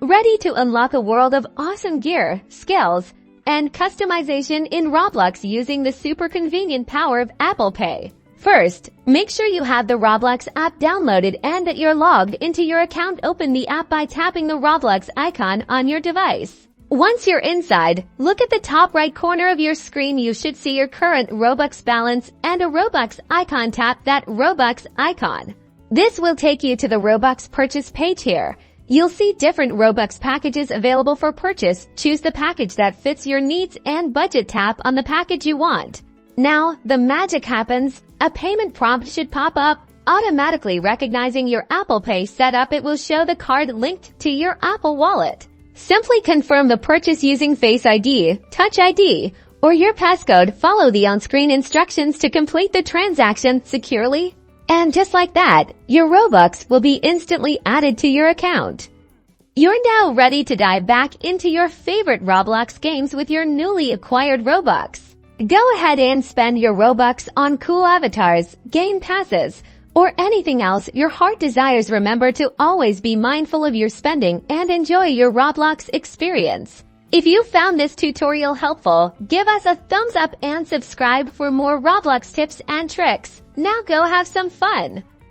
Ready to unlock a world of awesome gear, skills, and customization in Roblox using the super convenient power of Apple Pay. First, make sure you have the Roblox app downloaded and that you're logged into your account. Open the app by tapping the Roblox icon on your device. Once you're inside, look at the top right corner of your screen. You should see your current Robux balance and a Robux icon. Tap that Robux icon. This will take you to the Robux purchase page here. You'll see different Robux packages available for purchase. Choose the package that fits your needs and budget. Tap on the package you want. Now, the magic happens. A payment prompt should pop up, automatically recognizing your Apple Pay setup. It will show the card linked to your Apple Wallet. Simply confirm the purchase using Face ID, Touch ID, or your passcode. Follow the on-screen instructions to complete the transaction securely. And just like that, your Robux will be instantly added to your account. You're now ready to dive back into your favorite Roblox games with your newly acquired Robux. Go ahead and spend your Robux on cool avatars, game passes, or anything else your heart desires. Remember to always be mindful of your spending and enjoy your Roblox experience. If you found this tutorial helpful, give us a thumbs up and subscribe for more Roblox tips and tricks. Now go have some fun!